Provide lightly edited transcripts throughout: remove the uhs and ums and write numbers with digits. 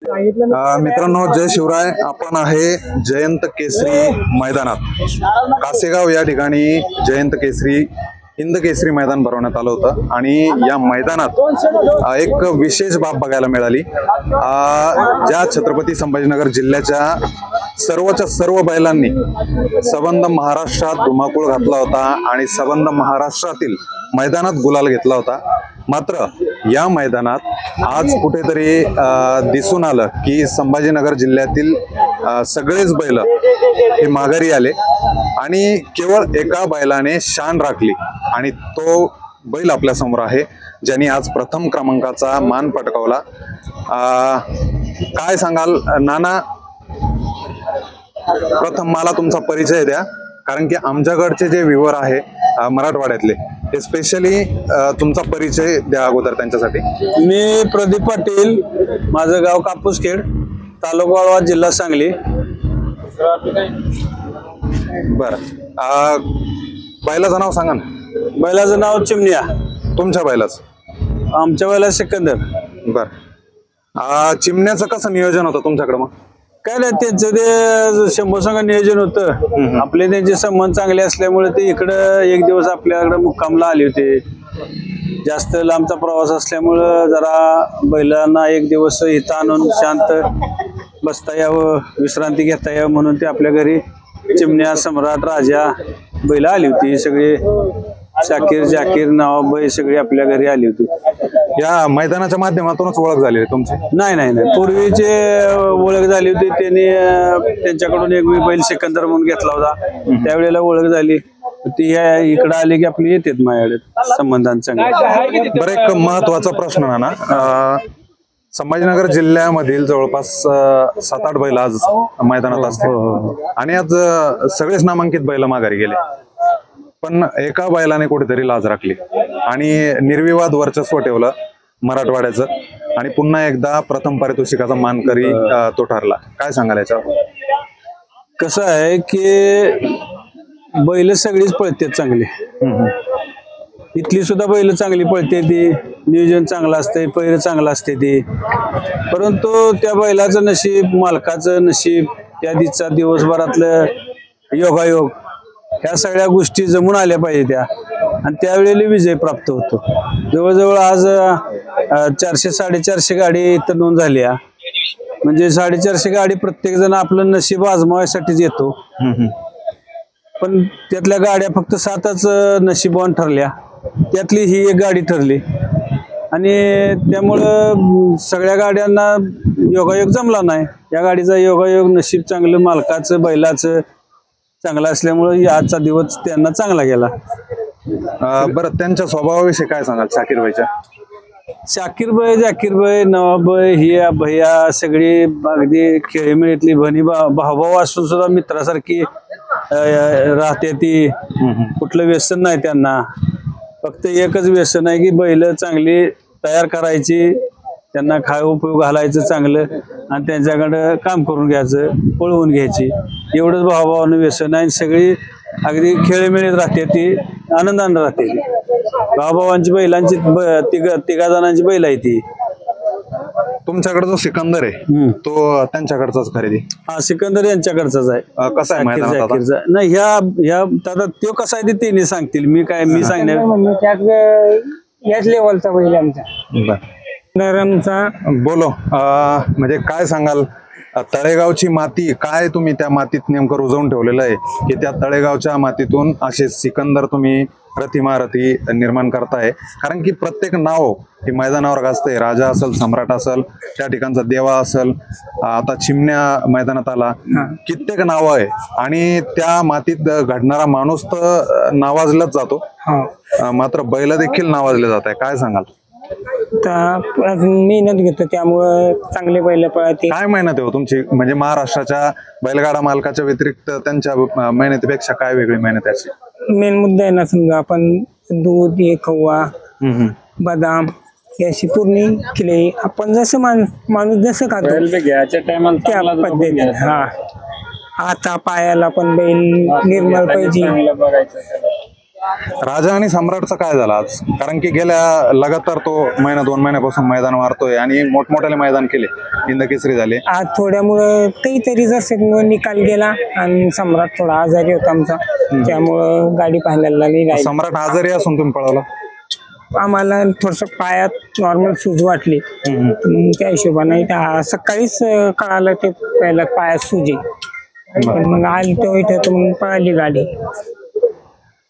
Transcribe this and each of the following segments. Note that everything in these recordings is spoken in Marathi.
मित्रांनो, जय शिवराय. आपण आहे जयंत केसरी मैदानात. कासेगाव या ठिकाणी जयंत केसरी हिंद केसरी मैदान भरवण्यात आलं होतं आणि या मैदानात एक विशेष बाब बघायला मिळाली. ज्या छत्रपती संभाजीनगर जिल्ह्याच्या सर्वच्या सर्व बैलांनी सबंध महाराष्ट्रात धुमाकूळ घातला होता आणि सबंध महाराष्ट्रातील मैदानात गुलाल घेतला होता. मात्र या मैदानात आज कुठेतरी दिसून आलं की संभाजीनगर जिल्ह्यातील सगळेच बैल हे माघारी आले आणि केवळ एका बैलाने शान राखली आणि तो बैल आपल्या समोर आहे ज्यांनी आज प्रथम क्रमांकाचा मान पटकावला. काय सांगाल नाना? प्रथम मला तुमचा परिचय द्या, कारण की आमच्याकडचे जे व्ह्यूअर आहे मराठवाड्यातले ते स्पेशली तुमचा परिचय द्या अगोदर त्यांच्यासाठी. मी प्रदीप पाटील, माझं गाव कापूसखेड, तालुका वाळवा, जिल्हा सांगली. बरं, बैलाचं नाव सांगा ना. बैलाचं नाव चिमण्या. तुमच्या बैलाच? आमच्या बैला सिकंदर. बरं, चिमण्याचं कसं नियोजन होतं तुमच्याकडे? मग काय नाही, त्यांचं ते शंभर संघ नियोजन होतं. आपले त्यांचे संबंध चांगले असल्यामुळे ते इकडं एक दिवस आपल्याकडे मुक्कामला आले होते. जास्त लांबचा प्रवास असल्यामुळं जरा बैलांना एक दिवस इथं आणून शांत बसता यावं, विश्रांती घेता यावं म्हणून ते आपल्या घरी चिमण्या, सम्राट, राजा बैल आली होती. सगळे शाकीर, जाकीर नावाबाई सगळी आपल्या घरी आली होती. या मैदानाच्या माध्यमातूनच ओळख झाली तुमची? नाही नाही नाही, पूर्वीचे ओळख झाली होती. त्यांनी त्यांच्याकडून एक बैल सिकंदर म्हणून घेतला होता, त्यावेळेला ओळख झाली. ती इकडे आली की आपली येतात माझ्याकडे संबंधांचा. बरं, एक महत्वाचा प्रश्न नाना, संभाजीनगर जिल्ह्यामधील जवळपास 7-8 बैल आज मैदानात असतात आणि आज सगळेच नामांकित बैल माघारी गेले, पण एका बैलाने कुठेतरी लाज राखली आणि निर्विवाद वर्चस्व ठेवलं मराठवाड्याचं आणि पुन्हा एकदा प्रथम पारितोषिकाचा मानकरी तो ठरला. काय सांगाल याच्यावर? कसं आहे की बैल सगळीच पळतात चांगली. इथली सुद्धा बैल चांगली पळते, ती नियोजन चांगलं असते, पैर चांगलं असते ती. परंतु त्या बैलाचं नशीब, मालकाचं नशीब, त्या दिवसभरातलं योगायोग, ह्या सगळ्या गोष्टी जमून आल्या पाहिजे त्या, आणि त्यावेळेला विजय प्राप्त होतो. जवळजवळ आज 400-450 गाडी इथं नोंद झाल्या. म्हणजे 450 गाडी प्रत्येक जण आपलं नशीब आजमावायसाठीच येतो. पण त्यातल्या गाड्या फक्त 7च नशीबवान ठरल्या, त्यातली ही एक गाडी ठरली आणि त्यामुळं सगळ्या गाड्यांना योगायोग जमला नाही. या गाडीचा योगायोग, नशीब चांगलं, मालकाचं, बैलाचं चांगला असल्यामुळे आजचा दिवस त्यांना चांगला गेला. बरं, त्यांच्या स्वभावाविषयी काय सांगाल शाकीरबाईच्या? शाकीरबाई, जाकीरबाई, नवाबाई, ही भैया सगळी अगदी खेळीमेळीतली भणी भाऊभाऊ असून सुद्धा मित्रासारखी राहते ती. कुठलं व्यसन नाही त्यांना. फक्त एकच व्यसन आहे की बैल चांगली तयार करायची, त्यांना खाऊ पिऊ घालायचं चांगलं आणि त्यांच्याकडं काम करून घ्यायचं, पळवून घ्यायची, एवढंच भावाभावानं व्यसन आहे. सगळी अगदी खेळीमेळीत राहते ती, आनंदाने राहते ती. भावाभावांची बैलांची तिघा जणांची बैल आहे ती. तुमच्याकडे जो सिकंदर आहे तो त्यांच्याकडचाच खरेदी? हा, सिकंदर यांच्याकडचाच आहे. कसा आहे? नाही, ह्या तो कसा आहे ते तिने सांगतील, मी सांगणार. याच लेवलचा बैल आमचा. बोलो, म्हणजे काय सांगाल तळेगावची माती, काय तुम्ही त्या मातीत नेमकं रुजवून ठेवलेलं आहे की त्या तळेगावच्या मातीतून असे सिकंदर तुम्ही प्रतिमारती निर्माण करताय? कारण की प्रत्येक नाव हे मैदानावर गाजतंय. राजा असेल, सम्राट असेल, त्या ठिकाणचा देवा असेल, आता चिमण्या मैदानात आला, कित्येक नाव आहे आणि त्या मातीत घडणारा माणूस तर नावाजलाच जातो, मात्र बैल देखील नावाजले जात आहे. काय सांगाल? मेहनत घेतो त्यामुळे चांगले बैल पळते. काय मेहनत आहे तुमची? म्हणजे महाराष्ट्राच्या बैलगाडा मालकाच्या व्यतिरिक्त त्यांच्या मेहनतीपेक्षा काय वेगळी मेहनत आहे? मेन मुद्दा आहे ना, समजा आपण दूध, खवा, बदाम ही अशी पूर्ण केली, आपण जसं माणूस जसं खातो त्या पद्धतीने. आता पायाला पण बैल निर्मळ पाहिजे, राजा आणि सम्राटचं काय झालं आज? कारण की गेल्या लगातार तो महिना 2 महिन्यापासून मैदान मारतोय आणि मोठमोठ्याले मैदान केले, हिंद केसरी झाले. आज थोड्यामुळं काहीतरी जसं निकाल गेला आणि सम्राट थोडा आजारी होता आमचा, त्यामुळं गाडी पाहायला नाही राहिली. सम्राट आजारी असून तुम्ही पळवला? आम्हाला थोडस पायात नॉर्मल सूज वाटली, मग त्या हिशोबाने सकाळीच कळालं ते पहिला पायात सूज आहे. पण मग आली तो इथं मग पळाली गाडी.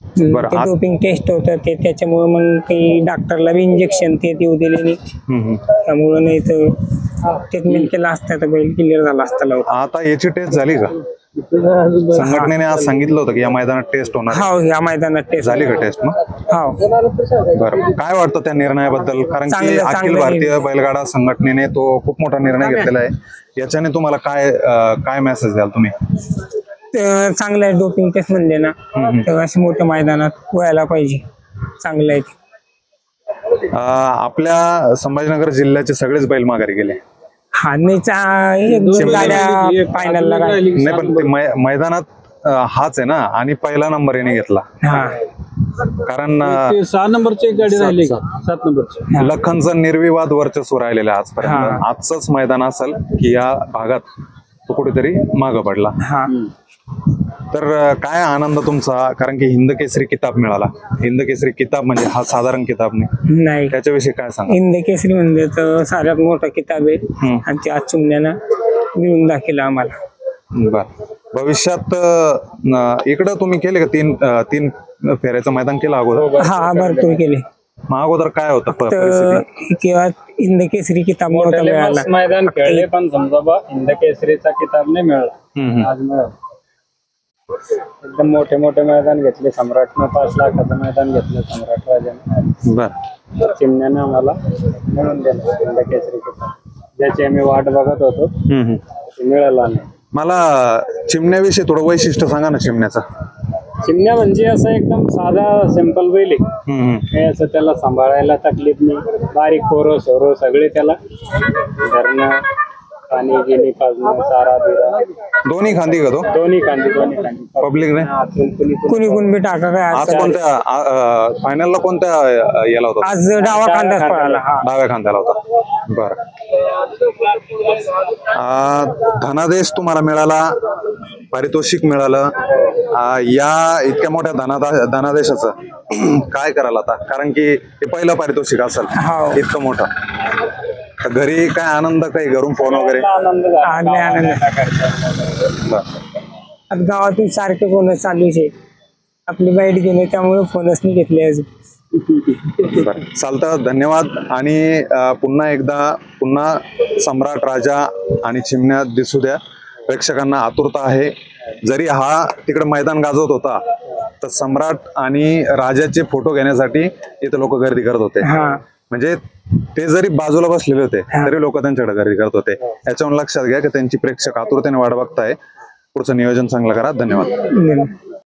बरं, डोपिंग टेस्ट होतं ते, त्याच्यामुळे मग ते डॉक्टरला बी इंजेक्शन ते देऊ दिले नाही, त्यामुळं नाही तर ट्रीटमेंट केला असता तर बैल क्लिअर झाला असता लवकर. आता याची टेस्ट झाली का? संघटनेने आज सांगितलं होतं की या मैदानात टेस्ट होणार. हो, या मैदानात टेस्ट झाली का टेस्ट मग? हो. बरं, काय वाटतं त्या निर्णयाबद्दल? कारण की अखिल भारतीय बैलगाडा संघटनेने तो खूप मोठा निर्णय घेतलेला आहे. याच्याने तुम्हाला काय मेसेज द्याल तुम्ही? चांगलं आहे, डोपिंग टेस्ट म्हणले ना तर अशा मोठ्या मैदानात व्हायला पाहिजे, चांगलं आहे. आपल्या संभाजीनगर जिल्ह्याचे सगळेच बैल माघारी गेले. एक दोन गाड्या फायनलला नाही, पण ते मैदानात हाच आहे ना, आणि पहिला नंबर याने घेतला. कारण 6 नंबरची एक गाडी राहिली का? 7 नंबरची लखनचं निर्विवाद वर्चस्व राहिलेलं आहे आजपर्यंत. आजचंच मैदान असेल की या भागात तो कुठेतरी मागं पडला. तर काय आनंद तुमचा? कारण की हिंद केसरी किताब मिळाला. हिंद केसरी किताब म्हणजे हा साधारण किताब नाही, त्याच्याविषयी काय सांगा? हिंद केसरी म्हणजे तर साऱ्यात मोठा किताब आहे आणि ते आज चुमण्यानं मिळून दाखवलं आम्हाला. बर, भविष्यात इकडं तुम्ही केले का? तीन फेऱ्याचं मैदान केलं अगोदर? हा, भरपूर केले. मग अगोदर काय होतं परिस्थिती? किंवा हिंद केसरी किताब नव्हता मिळाला. मैदान खेळले पण समजा हिंद केसरीचा किताब नाही मिळाला. आज मिळाला. एकदम मोठे मोठे मैदान घेतले. सम्राटनं 5 लाखाचं मैदान घेतलं, सम्राट राजाने. बर, चिमण्यानं आम्हाला मिळून दिलं हिंद केसरी किताब, ज्याची आम्ही वाट बघत होतो, मिळाला नाही. मला चिमण्याविषयी थोडं वैशिष्ट्य सांगा ना चिमण्याचं. चिमण्या म्हणजे असं एकदम साधा सिंपल बैल आहे. असं त्याला सांभाळायला तकलीफ नाही. बारीक पोरं सोरं सगळे त्याला धरणं, पाणी गिनी पाजणं, चारा बिरा दोन्ही खांदी का तो? दोन्ही खांदी. पब्लिक नाही कुणी बी टाका काय. आज कोणत्या फायनलला कोणत्या याला होता? आज डावा खांदाच पळाला. डाव्या खांद्याला होता. बर, धनादेश तुम्हाला मिळाला, पारितोषिक मिळालं. या इतक्या मोठ्या धनादेशाचं काय कराल आता? कारण की हे पहिलं पारितोषिक असेल इतकं मोठं. घरी काय आनंद? काही घरून फोन वगैरे? आनंद. आता गावातून सारखे फोन चालूच आहे. आपली बाईट गेले त्यामुळे फोनच नाही घेतले अजून. चालतं, धन्यवाद. आणि पुन्हा एकदा सम्राट, राजा आणि चिमण्या दिसू द्या. प्रेक्षकांना आतुरता आहे. जरी हा तिकडे मैदान गाजवत होता तर सम्राट आणि राजाचे फोटो घेण्यासाठी इथे लोक गर्दी करत होते. म्हणजे ते जरी बाजूला बसलेले होते तरी लोक त्यांच्याकडे गर्दी करत होते. याच्यावरून लक्षात घ्या की त्यांची प्रेक्षक आतुरतेने वाट बघताय. पुढचं नियोजन चांगलं करा. धन्यवाद.